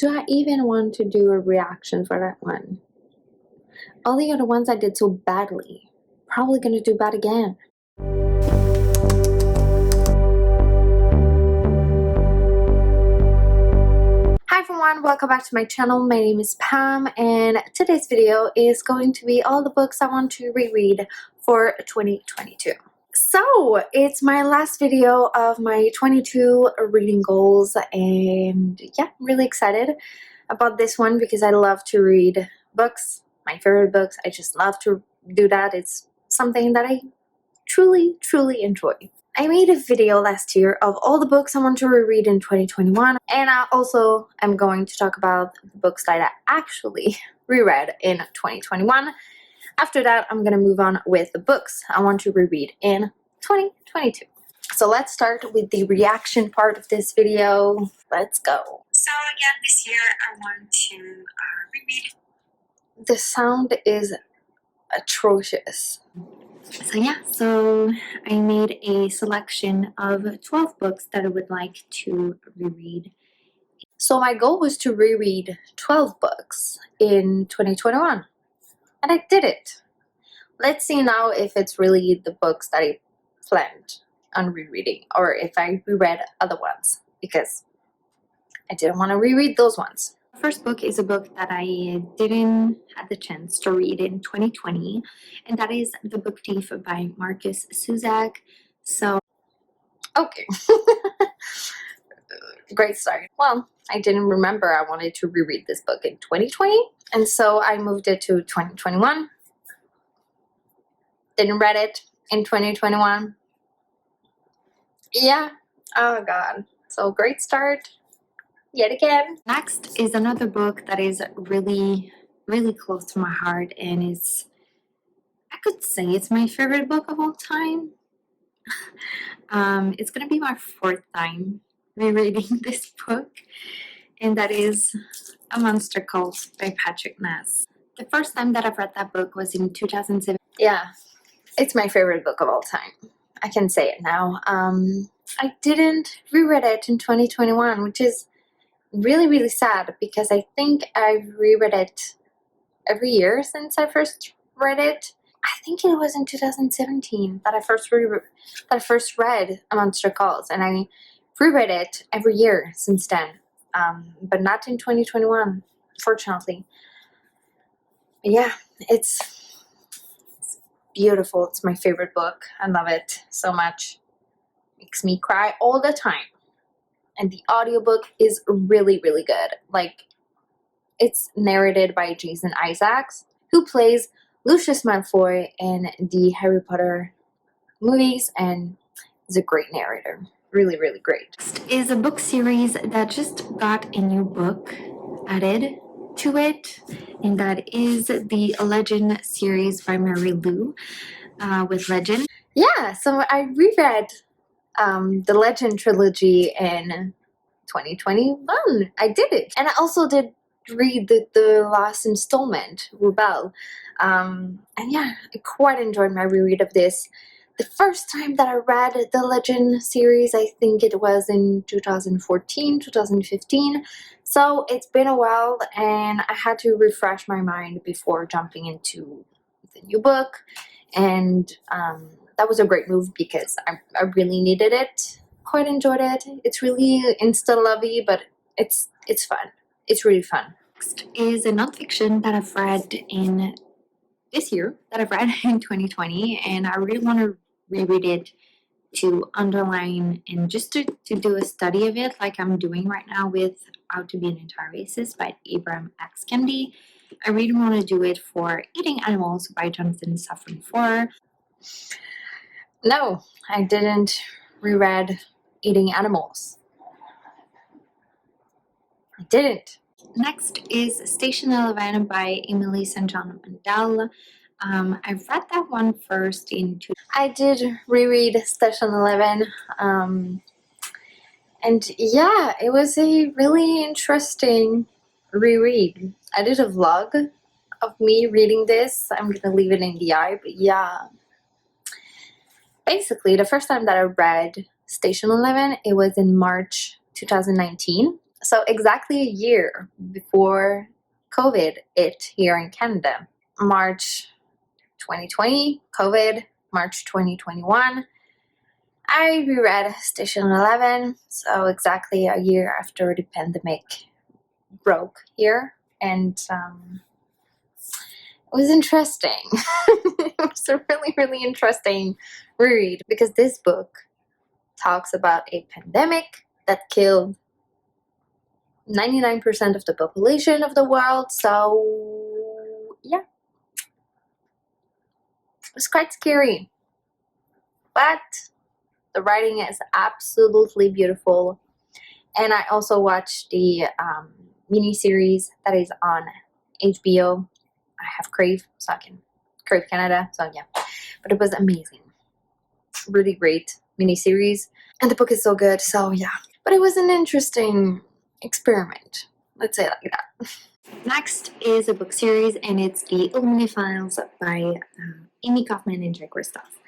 do I even want to do a reaction for that one? All the other ones I did so badly. Probably gonna do bad again. Hi everyone, welcome back to my channel. My name is Pam and today's video is going to be all the books I want to reread for 2022. So it's my last video of my 22 reading goals, and yeah, I'm really excited about this one because I love to read books, my favorite books. I just love to do that. It's something that I truly enjoy. I made a video last year of all the books I want to reread in 2021, and I also am going to talk about the books that I actually reread in 2021. After that, I'm gonna move on with the books I want to reread in 2022. So let's start with the reaction part of this video. Let's go. So again, this year I want to reread. The sound is atrocious. So I made a selection of 12 books that I would like to reread. So my goal was to reread 12 books in 2021, and I did it. Let's see now if it's really the books that I planned on rereading, or if I reread other ones, because I didn't want to reread those ones. The first book is a book that I didn't have the chance to read in 2020, and that is The Book Thief by Marcus Zusak. So, okay. Great start. Well, I didn't remember I wanted to reread this book in 2020, and so I moved it to 2021. Didn't read it in 2021. Yeah. Oh god. So great start. Yet again. Next is another book that is really close to my heart, and I could say it's my favorite book of all time. It's gonna be my fourth time rereading this book, and that is A Monster Called by Patrick Ness. The first time that I've read that book was in 2007. Yeah, it's my favorite book of all time. I can say it now. I didn't reread it in 2021, which is really sad, because I think I've reread it every year since I first read it. I think it was in 2017 that I first read A Monster Calls, and I reread it every year since then, but not in 2021, fortunately. But yeah, it's beautiful. It's my favorite book. I love it so much. Makes me cry all the time. And the audiobook is really good. Like, it's narrated by Jason Isaacs, who plays Lucius Malfoy in the Harry Potter movies, and is a great narrator. Really great. Next is a book series that just got a new book added to it, and that is the Legend series by Mary Lou with Legend. Yeah, so I reread the Legend trilogy in 2021. I did it. And I also did read the last installment, Rubel. And yeah, I quite enjoyed my reread of this. The first time that I read the Legend series, I think it was in 2014, 2015. So it's been a while, and I had to refresh my mind before jumping into the new book. And that was a great move because I really needed it. Quite enjoyed it. It's really insta-lovey, but it's fun. It's really fun. Next is a nonfiction that I've read in this year, that I've read in 2020, and I really want to reread it to underline and just to do a study of it, like I'm doing right now with How to Be an Anti-Racist by Ibram X. Kendi. I really want to do it for Eating Animals by Jonathan Safran Foer. No, I didn't reread Eating Animals. I didn't. Next is Station 11 by Emily St. John Mandel. I read that one first in I did reread Station 11, and yeah, it was a really interesting reread. I did a vlog of me reading this. I'm gonna leave it in the eye, but yeah. Basically, the first time that I read Station 11, it was in March 2019. So exactly a year before COVID hit here in Canada. March 2020, COVID, March 2021. I reread Station 11, so exactly a year after the pandemic broke here. And it was interesting. It was a really, really interesting reread because this book talks about a pandemic that killed 99% of the population of the world. So, yeah, it was quite scary. But the writing is absolutely beautiful. And I also watched the mini-series that is on HBO. I have Crave, so I can Crave Canada, so yeah. But it was amazing. Really great mini-series. And the book is so good, so yeah. But it was an interesting experiment. Let's say it like that. Next is a book series, and it's the Illuminae Files by Amy Kaufman and Jay Kristoff.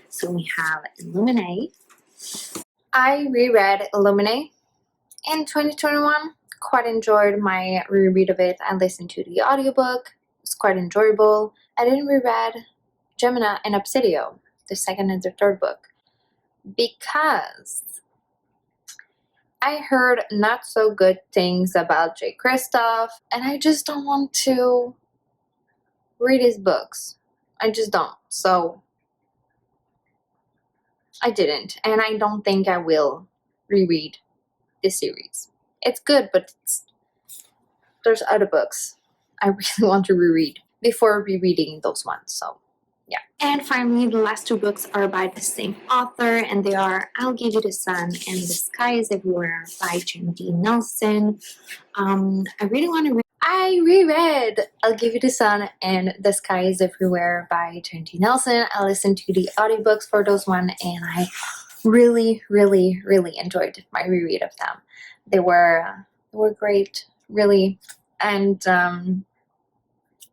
So we have Illuminae. I reread Illuminae in 2021. Quite enjoyed my reread of it. I listened to the audiobook. It was quite enjoyable. I didn't reread Gemina and Obsidio, the second and the third book, because I heard not so good things about Jay Kristoff, and I just don't want to read his books. I just don't. So I didn't, and I don't think I will reread this series. It's good, but there's other books I really want to reread before rereading those ones. So yeah. And finally, the last two books are by the same author, and they are I'll Give You the Sun and The Sky is Everywhere by J.D. Nelson. I really want to I reread I'll Give You the Sun and The Sky is Everywhere by J.D. Nelson. I listened to the audiobooks for those one, and I really, really, really enjoyed my reread of them. They were great, really, and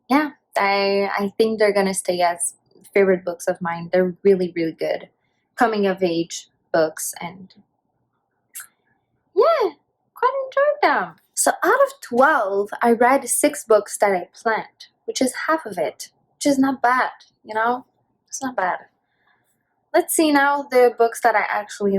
yeah, I think they're gonna stay as favorite books of mine. They're really, really good coming of age books, and yeah, quite enjoyed them. So out of 12, I read 6 books that I planned, which is half of it, which is not bad, you know? It's not bad. Let's see now the books that I actually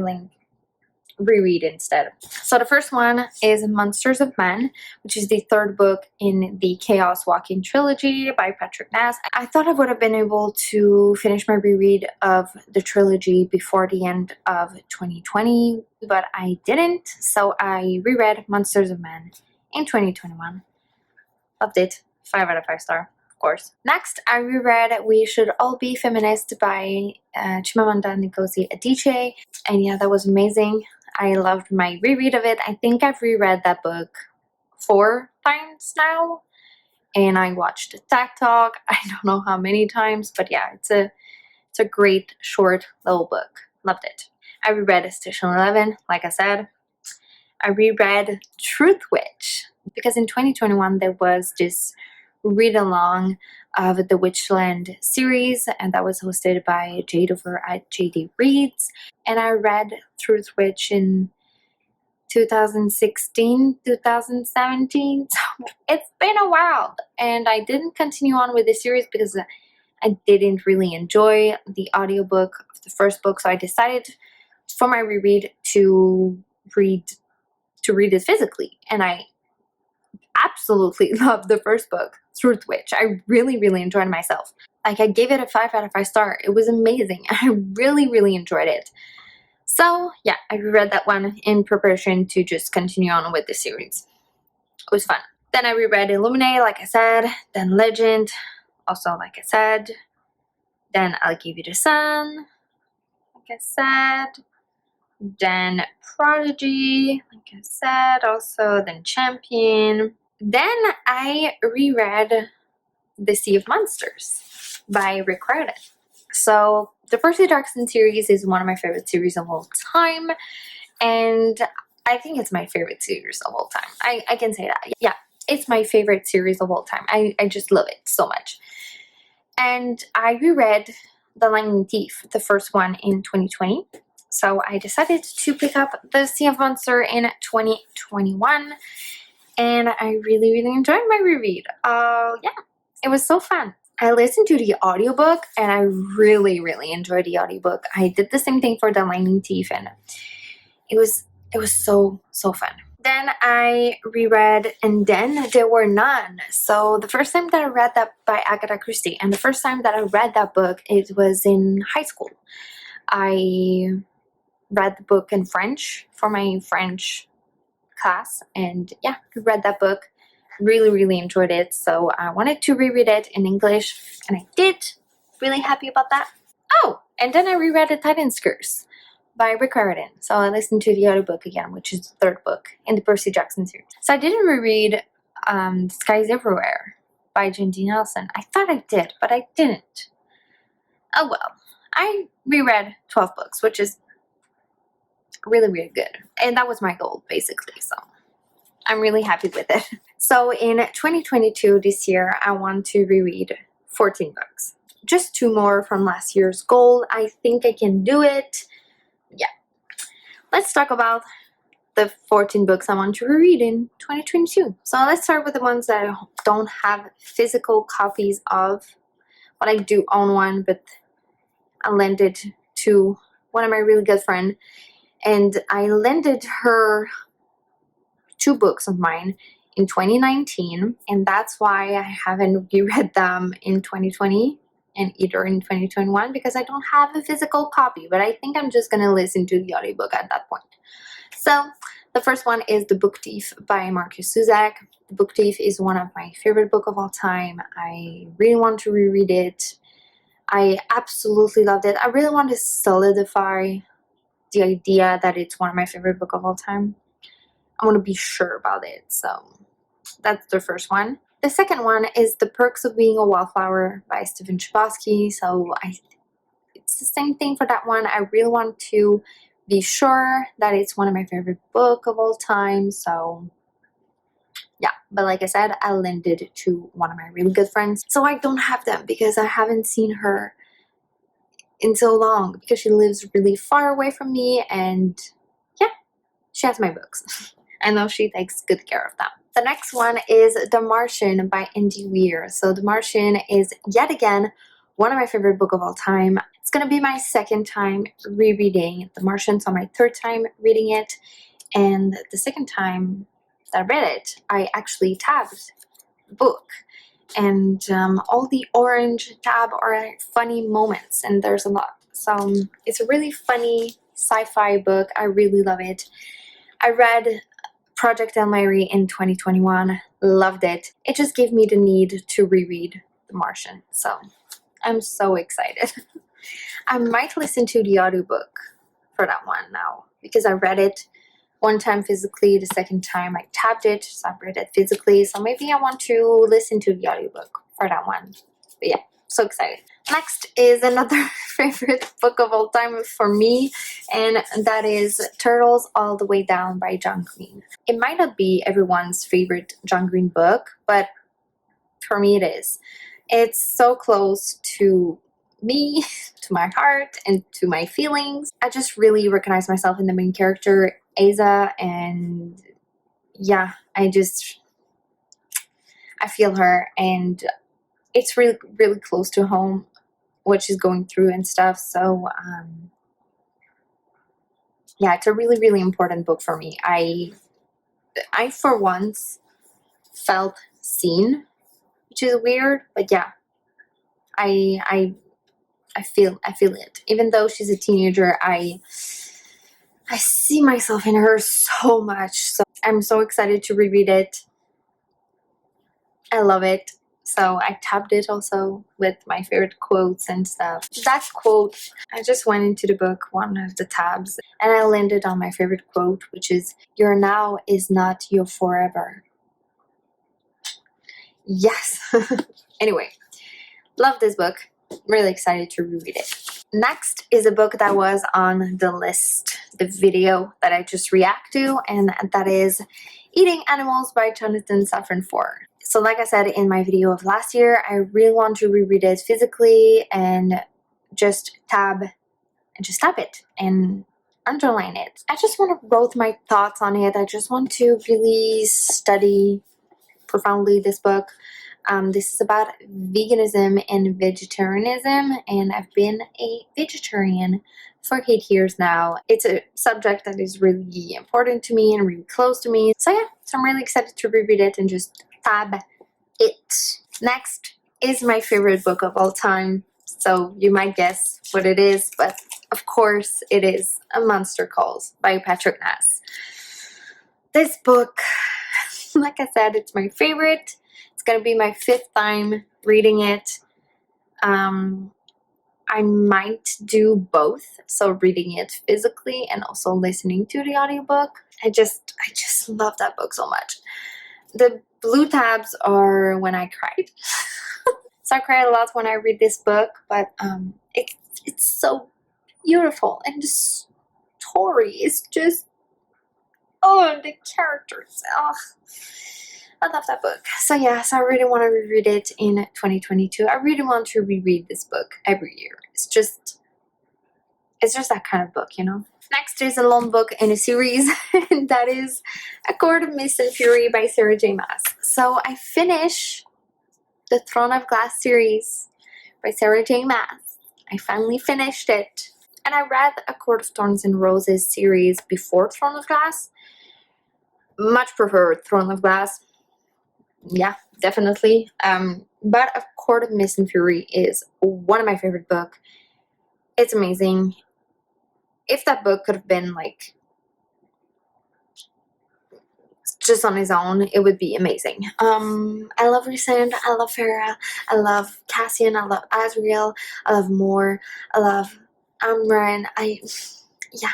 reread instead. So the first one is Monsters of Men, which is the third book in the Chaos Walking trilogy by Patrick Ness. I thought I would have been able to finish my reread of the trilogy before the end of 2020, but I didn't, so I reread Monsters of Men in 2021. Loved it. 5 out of 5 star. Course. Next, I reread We Should All Be Feminist by Chimamanda Ngozi Adichie, and yeah, that was amazing. I loved my reread of it. I think I've reread that book 4 times now, and I watched a TED Talk. I don't know how many times, but yeah, it's a great short little book. Loved it. I reread Station 11, like I said. I reread Truth Witch because in 2021 there was this read along of the Witchland series, and that was hosted by Jade over at JD Reads. And I read Truth Witch in 2016, 2017. So it's been a while, and I didn't continue on with the series because I didn't really enjoy the audiobook of the first book, so I decided for my reread to read it physically, and I absolutely loved the first book, Truth Witch. I really, really enjoyed myself. Like, I gave it a 5 out of 5 star. It was amazing. I really, really enjoyed it. So yeah, I reread that one in preparation to just continue on with the series. It was fun. Then I reread Illuminae, like I said, then Legend, also like I said, then I'll Give You the Sun, like I said, then Prodigy, like I said, also, then Champion. Then I reread The Sea of Monsters by Rick Riordan. So the Percy Jackson series is one of my favorite series of all time, and I think it's my favorite series of all time. I can say that. Yeah, it's my favorite series of all time. I just love it so much. And I reread The Lightning Thief, the first one in 2020. So I decided to pick up The Sea of Monster in 2021, and I really enjoyed my reread. Yeah, it was so fun. I listened to the audiobook and I really enjoyed the audiobook. I did the same thing for The Lightning Thief, and it was so fun. Then I reread And Then There Were None. So the first time that I read that by Agatha Christie, and the first time that I read that book, it was in high school. I read the book in French for my French class, and yeah, read that book. Really enjoyed it, so I wanted to reread it in English, and I did. Really happy about that. Oh, and then I reread The Titan's Curse by Rick Riordan. So I listened to the audiobook again, which is the third book in the Percy Jackson series. So I didn't reread Skies Everywhere by Jen D. Nelson. I thought I did, but I didn't. Oh well. I reread 12 books, which is really good. And that was my goal, basically. So I'm really happy with it. So in 2022, this year, I want to reread 14 books. Just 2 more from last year's goal. I think I can do it. Yeah. Let's talk about the 14 books I want to reread in 2022. So let's start with the ones that I don't have physical copies of, but I do own one, but I lent it to one of my really good friends, and I lended her 2 books of mine in 2019, and that's why I haven't reread them in 2020 and either in 2021, because I don't have a physical copy, but I think I'm just gonna listen to the audiobook at that point. So the first one is The Book Thief by Marcus Zusak. The Book Thief is one of my favorite books of all time. I really want to reread it. I absolutely loved it. I really want to solidify the idea that it's one of my favorite books of all time. I want to be sure about it. So that's the first one. The second one is The Perks of Being a Wallflower by Stephen Chbosky. So it's the same thing for that one. I really want to be sure that it's one of my favorite books of all time. So yeah, but like I said, I lent it to one of my really good friends. So I don't have them because I haven't seen her in so long, because she lives really far away from me, and yeah, she has my books. I know she takes good care of them. The next one is The Martian by Andy Weir. So The Martian is yet again one of my favorite books of all time. It's gonna be my second time rereading The Martian, so my third time reading it. And the second time that I read it, I actually tabbed the book. And all the orange tab are funny moments, and there's a lot. So it's a really funny sci-fi book. I really love it. I read Project El Mary in 2021, loved it. It just gave me the need to reread The Martian, so I'm so excited. I might listen to the audiobook for that one now, because I read it one time physically, the second time I tabbed it, so I read it physically, so maybe I want to listen to the audiobook for that one. But yeah, so excited. Next is another favorite book of all time for me, and that is Turtles All the Way Down by John Green. It might not be everyone's favorite John Green book, but for me it is. It's so close to me, to my heart, and to my feelings. I just really recognize myself in the main character, Asa, and yeah, I feel her, and it's really close to home what she's going through and stuff. So yeah, it's a really important book for me. I for once felt seen, which is weird, but yeah, I feel it. Even though she's a teenager, I see myself in her so much. So I'm so excited to reread it. I love it. So I tabbed it also with my favorite quotes and stuff. That quote, I just went into the book, one of the tabs, and I landed on my favorite quote, which is, "Your now is not your forever." Yes. Anyway, love this book. Really excited to reread it. Next is a book that was on the list, the video that I just react to, and that is Eating Animals by Jonathan Safran Foer. So like I said in my video of last year, I really want to reread it physically and just tab it. And underline it. I just want to write my thoughts on it. I just want to really study profoundly this book. This is about veganism and vegetarianism, and I've been a vegetarian for 8 years now. It's a subject that is really important to me and really close to me. So yeah, so I'm really excited to reread it and just tab it. Next is my favorite book of all time. So you might guess what it is, but of course it is A Monster Calls by Patrick Ness. This book, like I said, it's my favorite. It's gonna be my 5th time reading it. I might do both, so reading it physically and also listening to the audiobook. I just love that book so much. The blue tabs are when I cried. So I cry a lot when I read this book, but it's so beautiful, and the story is just, oh, the characters, oh, I love that book. So yeah, so I really want to reread it in 2022. I really want to reread this book every year. It's just that kind of book, you know. Next is a long book in a series, and that is A Court of Mist and Fury by Sarah J. Maas. So I finished the Throne of Glass series by Sarah J. Maas. I finally finished it. And I read A Court of Thorns and Roses series before Throne of Glass. Much prefer Throne of Glass. Yeah, definitely. But A Court of Mist and Fury is one of my favorite books. It's amazing. If that book could have been like just on his own, it would be amazing. I love Rhysand, I love Farah, I love Cassian, I love Azriel, I love Moore, I love Amren. Yeah.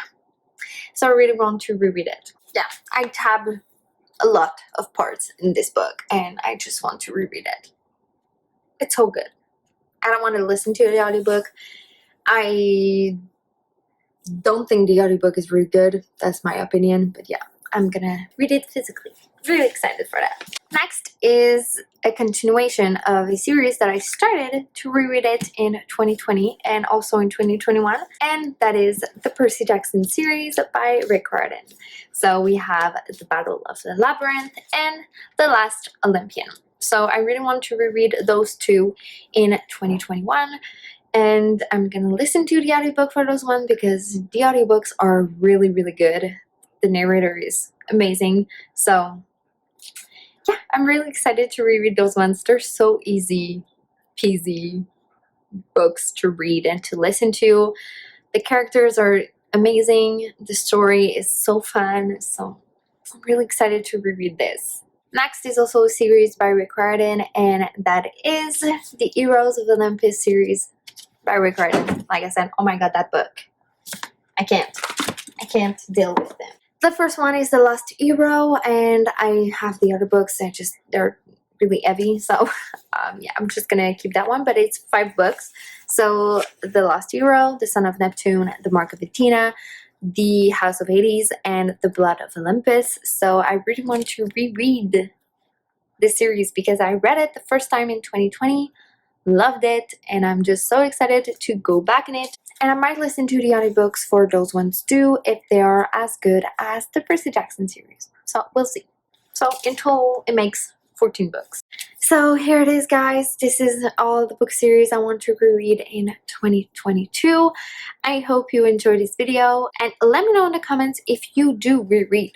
So I really want to reread it. Yeah, I tab a lot of parts in this book, and I just want to reread it. It's so good. I don't want to listen to the audiobook. I don't think the audiobook is really good. That's my opinion, but yeah, I'm gonna read it physically. Really excited for that. Next is a continuation of a series that I started to reread it in 2020 and also in 2021, and that is the Percy Jackson series by Rick Riordan. So we have The Battle of the Labyrinth and The Last Olympian. So I really want to reread those two in 2021. And I'm gonna listen to the audiobook for those ones because the audiobooks are really, really good. The narrator is amazing. So yeah, I'm really excited to reread those ones. They're so easy peasy books to read and to listen to. The characters are amazing. The story is so fun. So I'm really excited to reread this. Next is also a series by Rick Riordan, and that is the Heroes of Olympus series by Rick Riordan. Like I said, oh my god, that book. I can't deal with it. The first one is The Last Hero, and I have the other books. They're really heavy, so yeah, I'm just gonna keep that one. But it's 5 books. So The Last Hero, The Son of Neptune, The Mark of Athena, The House of Hades, and The Blood of Olympus. So I really want to reread this series because I read it the first time in 2020. Loved it, and I'm just so excited to go back in it. And I might listen to the audiobooks for those ones too if they are as good as the Percy Jackson series. So we'll see. So in total, it makes 14 books. So here it is, guys. This is all the book series I want to reread in 2022. I hope you enjoyed this video, and let me know in the comments if you do reread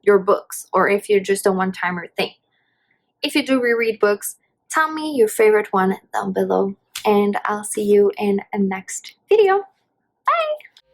your books or if you're just a one-timer thing. If you do reread books, tell me your favorite one down below, and I'll see you in a next video. Bye!